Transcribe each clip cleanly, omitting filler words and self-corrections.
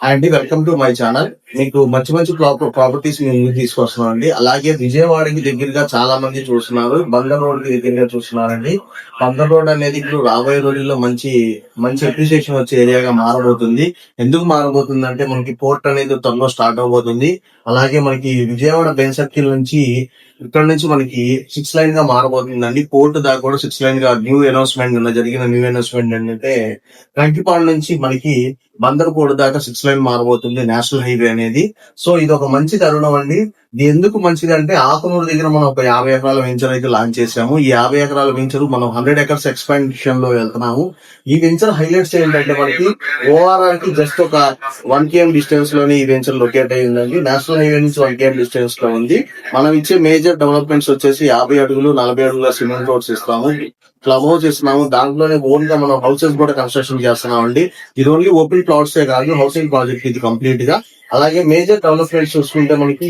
అండి welcome to my channel. మీకు మంచి మంచి ప్రాపర్టీస్ మేము ముందుకు తీసుకొస్తున్నాం అండి. అలాగే విజయవాడకి దగ్గరగా చాలా మంది చూస్తున్నారు, బందర్ రోడ్ కి దగ్గరగా చూస్తున్నారండి. బందర్ రోడ్ అనేది ఇప్పుడు రాబోయే రోజుల్లో మంచి మంచి అప్రిసియేషన్ వచ్చే ఏరియాగా మారబోతుంది. ఎందుకు మారబోతుంది అంటే మనకి పోర్ట్ అనేది త్వరలో స్టార్ట్ అవబోతుంది. అలాగే మనకి విజయవాడ బెన్ సర్కిల్ నుంచి ఇక్కడ నుంచి మనకి 6 లైన్ గా మారబోతుందండి. పోర్ట్ దాకా కూడా 6 లైన్ గా న్యూ అనౌన్స్మెంట్ జరిగిన న్యూ అనౌన్స్మెంట్ ఏంటంటే కంకిపాడు నుంచి మనకి బందర్కోట దాకా 6 లైన్ మారబోతుంది నేషనల్ హైవే అనేది. సో ఇది ఒక మంచి తరుణం అండి. ఇది ఎందుకు మంచిది అంటే ఆకునూరు దగ్గర మనం ఒక 50 ఎకరాల వెంచర్ అయితే లాంచ్ చేసాము. ఈ 50 ఎకరాల వెంచర్ మనం 100 ఎకర్స్ ఎక్స్పాన్షన్ లో వెళ్తున్నాము. ఈ వెంచర్ హైలైట్స్ ఏంటంటే మనకి ఓఆర్ఆర్ కి జస్ట్ ఒక 1 km డిస్టెన్స్ లోనే ఈ వెంచర్ లొకేట్ అయి ఉందండి. నేషనల్ హైవే నుంచి 1 km డిస్టెన్స్ లో ఉంది. మనం ఇచ్చే మేజర్ డెవలప్మెంట్స్ వచ్చేసి 50 అడుగులు 40 అడుగుల సిమెంట్ రోడ్స్ ఇస్తాము, క్లబ్ హౌస్ ఇస్తున్నాము. దాంట్లోనే ఓన్ గా మనం హౌసెస్ కూడా కన్స్ట్రక్షన్ చేస్తున్నాం అండి. ఇది ఓన్లీ ఓపెన్ ప్లాట్స్ కాదు, హౌసింగ్ ప్రాజెక్ట్ ఇది కంప్లీట్ గా. అలాగే మేజర్ డెవలప్మెంట్స్ చూసుకుంటే మనకి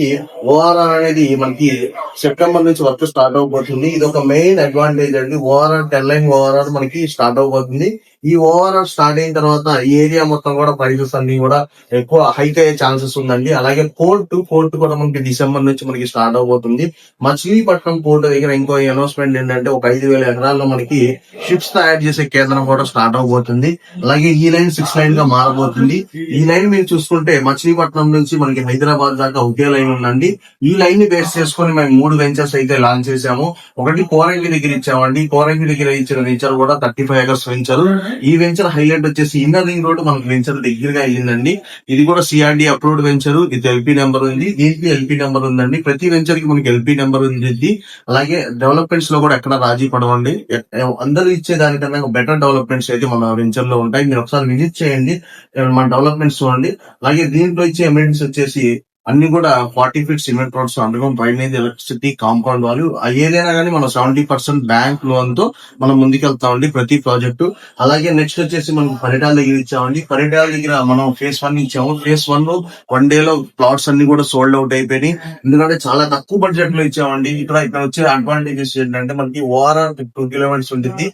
ఓఆర్ఆర్ అనేది మనకి సెప్టెంబర్ నుంచి వర్క్ స్టార్ట్ అవబోతుంది. ఇది ఒక మెయిన్ అడ్వాంటేజ్ అండి. ఓఆర్ఆర్ 10 లైన్ ఓఆర్ఆర్ మనకి స్టార్ట్ అవబోతుంది. ఈ ఓఆర్ఆర్ స్టార్ట్ అయిన తర్వాత ఈ ఏరియా మొత్తం కూడా ప్రైజెస్ అన్ని కూడా ఎక్కువ హైక్ అయ్యే ఛాన్సెస్ ఉందండి. అలాగే పోర్ట్ కూడా మనకి డిసెంబర్ నుంచి మనకి స్టార్ట్ అవబోతుంది. మచిలీపట్నం పోర్ట్ దగ్గర ఇంకో అనౌన్స్మెంట్ ఏంటంటే ఒక 5,000 ఎకరాల్లో మనకి షిప్స్ తయారు చేసే కేంద్రం కూడా స్టార్ట్ అవబోతుంది. అలాగే ఈ లైన్ 6 లైన్ గా మారబోతుంది. ఈ లైన్ మీరు చూసుకుంటే మచిలీపట్నం నుంచి మనకి హైదరాబాద్ దాకా ఒకే లైన్ ఉందండి. ఈ లైన్ ని బేస్ చేసుకుని మేము 3 వెంచర్స్ అయితే లాంచ్ చేసాము. ఒకటి కోరంగి దగ్గర ఇచ్చామండి. కోరంగి దగ్గర ఇచ్చిన వెంచర్ కూడా 35 ఎకర్స్ వెంచర్. ఈ వెంచర్ హైలైట్ వచ్చేసి ఇన్నర్ రింగ్ రోడ్ మనకి వెంచర్ దగ్గరగా అయ్యిందండి. ఇది కూడా సిఆర్డి అప్రూవ్డ్ వెంచర్. ఇది ఎల్పీ నెంబర్ ఉంది, దీనికి ఎల్పీ నెంబర్ ఉందండి. ప్రతి వెంచర్ కి మనకి ఎల్పీ నెంబర్ ఉంది. అలాగే డెవలప్మెంట్స్ లో కూడా ఎక్కడ రాజీ పడవండి. అందరూ ఇచ్చే దానికన్నా బెటర్ డెవలప్మెంట్స్ అయితే మన వెంచర్ లో ఉంటాయి. మీరు ఒకసారి విజిట్ చేయండి, మన డెవలప్మెంట్స్ చూడండి. అలాగే దీంట్లో ఇచ్చే అమెండ్స్ వచ్చేసి అన్ని కూడా 40 feet cement roads, underground drainage, electricity, compound వాళ్ళు ఏదైనా కానీ మనం 70% బ్యాంక్ లోన్ తో మనం ముందుకెళ్తామండి ప్రతి ప్రాజెక్టు. అలాగే నెక్స్ట్ వచ్చేసి మనం పరిటాల దగ్గర ఇచ్చామండి. పరిటాల దగ్గర మనం ఫేజ్ 1 ఇచ్చాము. ఫేజ్ 1 డే లో ప్లాట్స్ అన్ని కూడా సోల్డ్ అవుట్ అయిపోయినాయి. ఎందుకంటే చాలా తక్కువ బడ్జెట్ లో ఇచ్చామండి. ఇక్కడ వచ్చే అడ్వాంటేజెస్ ఏంటంటే మనకి ఓఆర్ఆర్ 2 kilometers ఉంటుంది.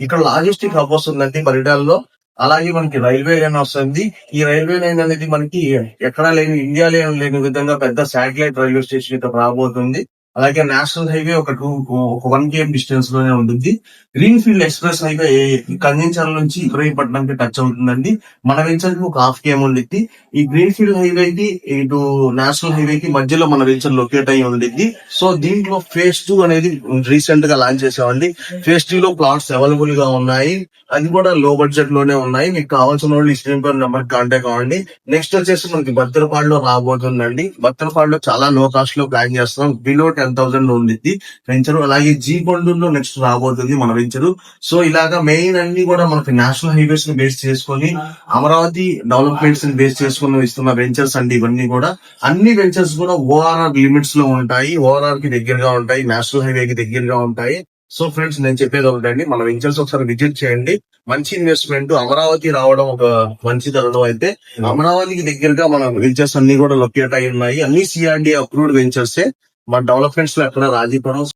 ఇక్కడ లాజిస్టిక్ హబ్ వస్తుందండి పరిటాలలో. అలాగే మనకి రైల్వే లైన్ వస్తుంది. ఈ రైల్వే లైన్ అనేది మనకి ఎక్కడా లేని, ఇండియాలో లేని విధంగా పెద్ద శాటిలైట్ రైల్వే స్టేషన్ ఇక్కడ రాబోతుంది. అలాగే నేషనల్ హైవే ఒక 1 km డిస్టెన్స్ లోనే ఉంటుంది. గ్రీన్ ఫీల్డ్ ఎక్స్ప్రెస్ హైవే కంజంచర్ల నుంచి ఇబ్రహీంపట్నంకి టచ్ అవుతుందండి. మన వెంచర్ కి ఒక 1/2 km ఉండిద్ది. ఈ గ్రీన్ ఫీల్డ్ హైవే కి ఇటు నేషనల్ హైవే కి మధ్యలో మన వెంచర్ లొకేట్ అయ్యి ఉండిద్ది. సో దీంట్లో ఫేజ్ 2 అనేది రీసెంట్ గా లాంచ్ చేసామండి. ఫేజ్ 2 లో ప్లాట్స్ అవైలబుల్ గా ఉన్నాయి. అది కూడా లో బడ్జెట్ లోనే ఉన్నాయి. మీకు కావాల్సిన వాళ్ళు ఈ స్క్రీన్ పై నెంబర్ కాంటాక్ట్ అవ్వండి. నెక్స్ట్ వచ్చేసి మనకి బత్తరపాడులో రాబోతుందండి. బత్తరపాడులో చాలా లో కాస్ట్ లో ప్లాన్ చేస్తున్నాం. బిలో 10,000 ఉండిద్ది వెంచర్. అలాగే జీ కొండూరులో నెక్స్ట్ రాబోతుంది మన వెంచర్. సో ఇలాగా మెయిన్ అన్ని కూడా మనకి నేషనల్ హైవేస్ ని బేస్ చేసుకొని, అమరావతి డెవలప్మెంట్స్ ని బేస్ చేసుకుని ఇస్తున్న వెంచర్స్ అండి. ఇవన్నీ కూడా అన్ని వెంచర్స్ కూడా ఓఆర్ఆర్ లిమిట్స్ లో ఉంటాయి, ఓఆర్ఆర్ కి దగ్గరగా ఉంటాయి, నేషనల్ హైవే కి దగ్గరగా ఉంటాయి. సో ఫ్రెండ్స్, నేను చెప్పేది ఒకటండి, మన వెంచర్స్ ఒకసారి విజిట్ చేయండి. మంచి ఇన్వెస్ట్మెంట్. అమరావతి రావడం ఒక మంచి తరుణం అయితే, అమరావతికి దగ్గరగా మన వెంచర్స్ అన్ని కూడా లొకేట్ అయి ఉన్నాయి. అన్ని సిఆర్డి అప్రూవ్డ్ వెంచర్సే. మన డెవలప్మెంట్స్ లో ఎక్కడ రాజీ పడం.